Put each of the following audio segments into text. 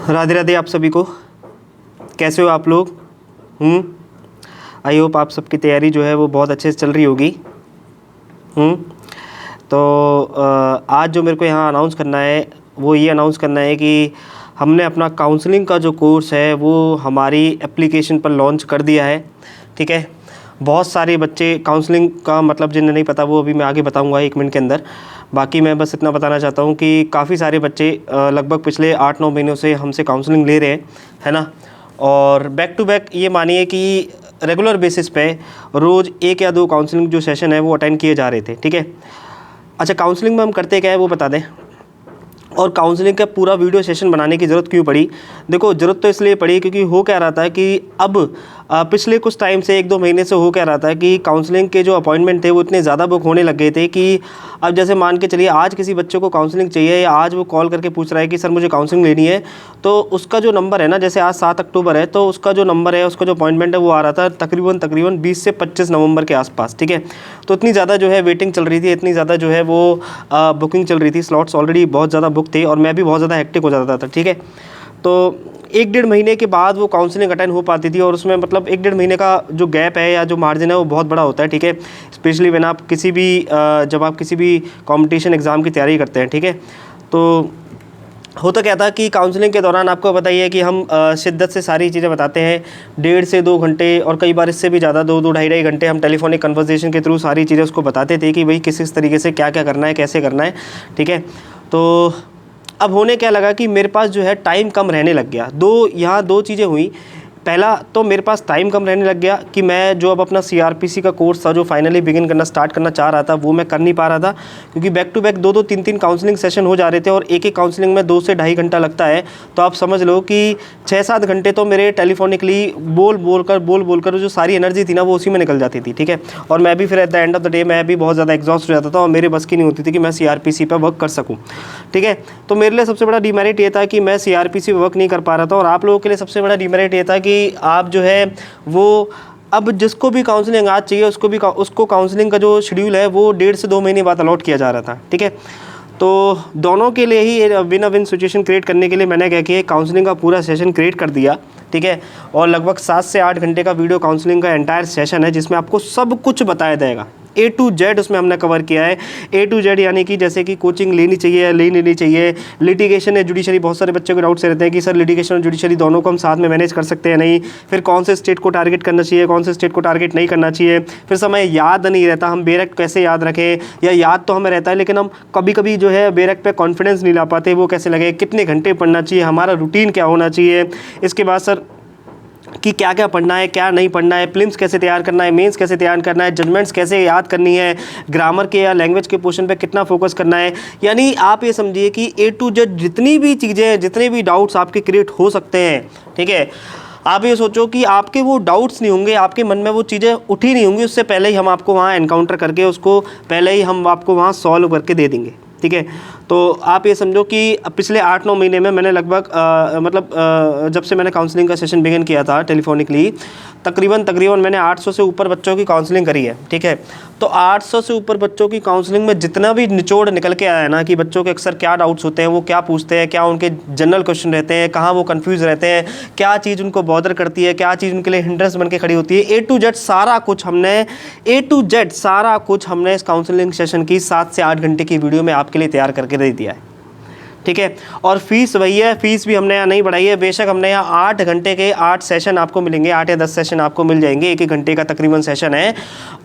राधे राधे आप सभी को। कैसे हो आप लोग? आई होप आप सबकी तैयारी जो है वो बहुत अच्छे से चल रही होगी। तो आज जो मेरे को यहाँ अनाउंस करना है वो ये अनाउंस करना है कि हमने अपना काउंसलिंग का जो कोर्स है वो हमारी एप्लीकेशन पर लॉन्च कर दिया है। ठीक है, बहुत सारे बच्चे काउंसलिंग का मतलब जिन्हें नहीं पता वो अभी मैं आगे बताऊंगा 1 मिनट के अंदर। बाकी मैं बस इतना बताना चाहता हूँ कि काफ़ी सारे बच्चे लगभग पिछले 8-9 महीनों से हमसे काउंसलिंग ले रहे हैं, है ना। और बैक टू बैक ये मानिए कि रेगुलर बेसिस पे रोज़ 1 या 2 काउंसलिंग जो सेशन है वो अटेंड किए जा रहे थे। ठीक है, अच्छा काउंसलिंग में हम करते क्या है वो बता दें, और काउंसलिंग का पूरा वीडियो सेशन बनाने की ज़रूरत क्यों पड़ी। देखो ज़रूरत तो इसलिए पड़ी क्योंकि हो क्या रहा था कि अब पिछले कुछ टाइम से 1-2 महीने से हो क्या रहा था कि काउंसलिंग के जो अपॉइंटमेंट थे वो इतने ज़्यादा बुक होने लग गए थे कि अब जैसे मान के चलिए आज किसी बच्चे को काउंसलिंग चाहिए या आज वो कॉल करके पूछ रहा है कि सर मुझे काउंसलिंग लेनी है, तो उसका जो नंबर है ना, जैसे आज 7 अक्टूबर है तो उसका जो नंबर है, उसका जो अपॉइंटमेंट है वो आ रहा था तकरीबन 20 से 25 नवंबर के आसपास। ठीक है, तो इतनी ज़्यादा जो है वेटिंग चल रही थी, इतनी ज़्यादा जो है वो बुकिंग चल रही थी, स्लॉट्स ऑलरेडी बहुत ज़्यादा बुक थे और मैं भी बहुत ज़्यादा हेक्टिक हो जाता था। ठीक है, तो 1-1.5 महीने के बाद वो काउंसलिंग अटेंड हो पाती थी और उसमें मतलब 1-1.5 महीने का जो गैप है या जो मार्जिन है वो बहुत बड़ा होता है। ठीक है, स्पेशली व्हेन आप किसी भी जब आप किसी भी कंपटीशन एग्ज़ाम की तैयारी करते हैं। ठीक है, तो होता क्या था कि काउंसलिंग के दौरान आपको बताइए कि हम शिद्दत से सारी चीज़ें बताते हैं। 1.5 से 2 घंटे और कई बार इससे भी ज़्यादा 2-2 ढाई घंटे हम टेलीफोनिक कन्वर्सेशन के थ्रू सारी चीज़ें उसको बताते थे कि भाई किस तरीके से क्या क्या करना है, कैसे करना है। ठीक है, तो अब होने क्या लगा कि मेरे पास जो है टाइम कम रहने लग गया। यहाँ दो चीज़ें हुई। पहला तो मेरे पास टाइम कम रहने लग गया कि मैं जो अब अपना CRPC का कोर्स था जो फाइनली बिगिन करना स्टार्ट करना चाह रहा था वो मैं कर नहीं पा रहा था, क्योंकि back to back 2-2 3-3 counselling session हो जा रहे थे और एक काउंसलिंग में 2 से ढाई घंटा लगता है। तो आप समझ लो कि 6-7 घंटे तो मेरे टेलीफोनिकली बोल बोल कर जो सारी एनर्जी थी ना वो उसी में निकल जाती थी। ठीक है, और मैं भी फिर at the end of the day मैं भी बहुत ज़्यादा एग्जॉस्ट हो जाता था और मेरे बस की नहीं होती थी कि मैं CRPC पर वर्क कर सकूँ। ठीक है, तो मेरे लिए सबसे बड़ा डिमेरिट ये था कि मैं CRPC पर वर्क नहीं कर पा रहा था, और आप लोगों के लिए सबसे बड़ा डिमेरिट ये था कि आप जो है वो अब जिसको भी काउंसलिंग आज चाहिए उसको काउंसलिंग का जो शेड्यूल है वो 1.5 से 2 महीने बाद अलॉट किया जा रहा था। ठीक है, तो दोनों के लिए ही विन विन सिचुएशन क्रिएट करने के लिए मैंने क्या किया, काउंसलिंग का पूरा सेशन क्रिएट कर दिया। ठीक है, और लगभग 7 से 8 घंटे का वीडियो काउंसलिंग का एंटायर सेशन है जिसमें आपको सब कुछ बताया जाएगा। A to Z उसमें हमने कवर किया है। A to Z यानी कि जैसे कि कोचिंग लेनी चाहिए या नहीं लेनी चाहिए, लिटिगेशन या जुडिशरी, बहुत सारे बच्चों के डाउट्स रहते हैं कि सर लिटिगेशन और जुडिशरी दोनों को हम साथ में मैनेज कर सकते हैं नहीं, फिर कौन से स्टेट को टारगेट करना चाहिए, कौन से स्टेट को टारगेट नहीं करना चाहिए, फिर समय याद नहीं रहता, हम बेरक कैसे याद रखें, या याद तो हमें रहता है लेकिन हम कभी कभी जो है बेरक पे कॉन्फिडेंस नहीं ला पाते, वो कैसे लगे, कितने घंटे पढ़ना चाहिए, हमारा रूटीन क्या होना चाहिए, इसके बाद सर कि क्या क्या पढ़ना है क्या नहीं पढ़ना है, प्रीलिम्स कैसे तैयार करना है, मेंस कैसे तैयार करना है, जजमेंट्स कैसे याद करनी है, ग्रामर के या लैंग्वेज के पोर्शन पे कितना फोकस करना है। यानी आप ये समझिए कि A to Z जितनी भी चीज़ें, जितने भी डाउट्स आपके क्रिएट हो सकते हैं। ठीक है, आप ये सोचो कि आपके वो डाउट्स नहीं होंगे, आपके मन में वो चीज़ें उठी नहीं होंगी, उससे पहले ही हम आपको वहाँ एनकाउंटर करके उसको पहले ही हम आपको वहाँ सॉल्व करके दे देंगे। ठीक है, तो आप ये समझो कि पिछले 8-9 महीने में मैंने लगभग जब से मैंने काउंसलिंग का सेशन बिगिन किया था टेलीफोनिकली, तकरीबन मैंने 800 से ऊपर बच्चों की काउंसलिंग करी है। ठीक है, तो 800 से ऊपर बच्चों की काउंसलिंग में जितना भी निचोड़ निकल के आया है ना कि बच्चों के अक्सर क्या डाउट्स होते हैं, वो क्या पूछते हैं, क्या उनके जनरल क्वेश्चन रहते हैं, कहाँ वो कंफ्यूज रहते हैं, क्या चीज़ उनको बॉदर करती है, क्या चीज़ उनके लिए हिंड्रेंस बन के खड़ी होती है, A to Z सारा कुछ हमने इस काउंसलिंग सेशन की 7 से 8 घंटे की वीडियो में आपके लिए तैयार करके दे दिया है। ठीक है, और फीस वही है, फीस भी हमने यहाँ नहीं बढ़ाई है। बेशक हमने यहाँ 8 घंटे के 8 सेशन आपको मिलेंगे, 8 या 10 सेशन आपको मिल जाएंगे, 1-1 घंटे का तकरीबन सेशन है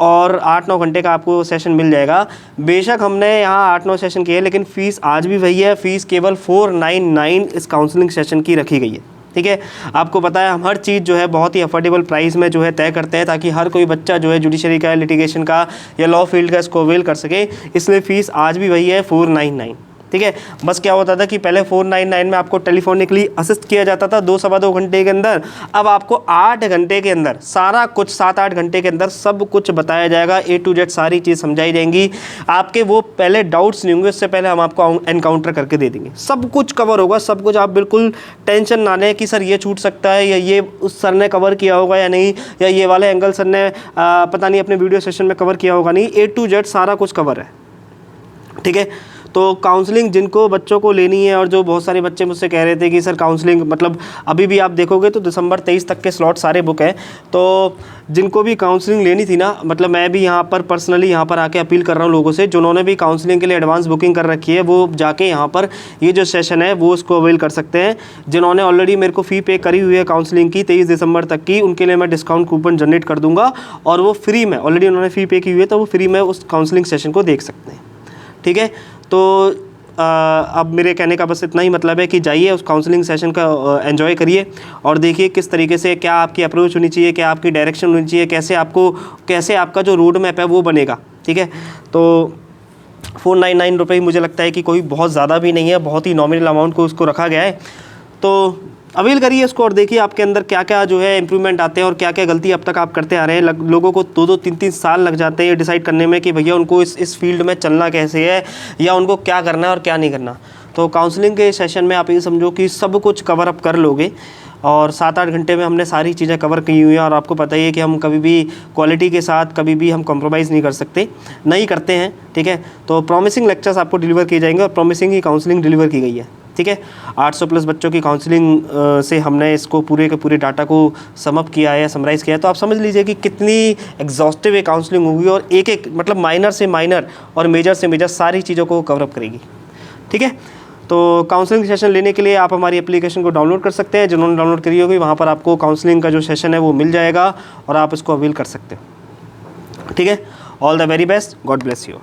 और 8-9 घंटे का आपको सेशन मिल जाएगा। बेशक हमने यहाँ 8-9 सेशन किए, लेकिन फ़ीस आज भी वही है। फ़ीस केवल 499 इस काउंसलिंग सेशन की रखी गई है। ठीक है, आपको पता है हम हर चीज़ जो है बहुत ही अफोर्डेबल प्राइस में जो है तय करते हैं ताकि हर कोई बच्चा जो है जुडिशरी का, लिटिगेशन का या लॉ फील्ड का इसको अवेल कर सके, इसलिए फ़ीस आज भी वही है 499। ठीक है, बस क्या होता था कि पहले 499 में आपको टेलीफोनिकली असिस्ट किया जाता था 2-2.25 घंटे के अंदर, अब आपको 8 घंटे के अंदर सारा कुछ, 7-8 घंटे के अंदर सब कुछ बताया जाएगा। A to Z सारी चीज़ समझाई जाएंगी। आपके वो पहले डाउट्स नहीं होंगे, उससे पहले हम आपको एनकाउंटर करके दे देंगे, सब कुछ कवर होगा, सब कुछ। आप बिल्कुल टेंशन ना लें कि सर ये छूट सकता है या ये उस सर ने कवर किया होगा या नहीं, या ये वाले एंगल सर ने पता नहीं अपने वीडियो सेशन में कवर किया होगा नहीं। A to Z सारा कुछ कवर है। ठीक है, तो काउंसलिंग जिनको बच्चों को लेनी है, और जो बहुत सारे बच्चे मुझसे कह रहे थे कि सर काउंसलिंग मतलब अभी भी आप देखोगे तो दिसंबर 23 तक के स्लॉट सारे बुक हैं। तो जिनको भी काउंसलिंग लेनी थी ना, मतलब मैं भी यहाँ पर पर्सनली यहाँ पर आके अपील कर रहा हूँ लोगों से, जिन्होंने भी काउंसलिंग के लिए एडवांस बुकिंग कर रखी है वो जाके यहाँ पर ये जो सेशन है वो उसको अवेल कर सकते हैं। जिन्होंने ऑलरेडी मेरे को फ़ी पे करी हुई है काउंसलिंग की 23 दिसंबर तक की, उनके लिए मैं डिस्काउंट कूपन जनरेट कर दूंगा और वो फ्री में, ऑलरेडी उन्होंने फ़ी पे की हुई है तो वो फ्री में उस काउंसलिंग सेशन को देख सकते हैं। ठीक है, तो अब मेरे कहने का बस इतना ही मतलब है कि जाइए उस काउंसलिंग सेशन का एंजॉय करिए और देखिए किस तरीके से क्या आपकी अप्रोच होनी चाहिए, क्या आपकी डायरेक्शन होनी चाहिए, कैसे आपका जो रोड मैप है वो बनेगा। ठीक है, तो 499 रुपये मुझे लगता है कि कोई बहुत ज़्यादा भी नहीं है, बहुत ही नॉमिनल अमाउंट को उसको रखा गया है। तो अवेल करिए इसको और देखिए आपके अंदर क्या क्या जो है इंप्रूवमेंट आते हैं और क्या क्या गलती अब तक आप करते आ रहे हैं। लोगों को 2-2, 3-3 साल लग जाते हैं ये डिसाइड करने में कि भैया उनको इस फील्ड में चलना कैसे है या उनको क्या करना है और क्या नहीं करना। तो काउंसलिंग के सेशन में आप ये समझो कि सब कुछ कवर अप कर लोगे और 7-8 घंटे में हमने सारी चीज़ें कवर की हुई हैं। और आपको पता ही है कि हम कभी भी क्वालिटी के साथ कभी भी हम कॉम्प्रोमाइज़ नहीं कर सकते, नहीं करते हैं। ठीक है, तो प्रॉमिसिंग लेक्चर्स आपको डिलीवर किए जाएंगे और प्रॉमिसिंग ही काउंसलिंग डिलीवर की गई है। ठीक है, 800 प्लस बच्चों की काउंसलिंग से हमने इसको पूरे के पूरे डाटा को समअप किया है या समराइज़ किया है। तो आप समझ लीजिए कि कितनी एग्जॉस्टिव ये काउंसलिंग होगी और एक मतलब माइनर से माइनर और मेजर से मेजर सारी चीज़ों को कवरअप करेगी। ठीक है, तो काउंसलिंग सेशन लेने के लिए आप हमारी एप्लीकेशन को डाउनलोड कर सकते हैं। जिन्होंने डाउनलोड करी होगी वहाँ पर आपको काउंसलिंग का जो सेशन है वो मिल जाएगा और आप इसको अवेल कर सकते हो। ठीक है, all the very best, God bless you.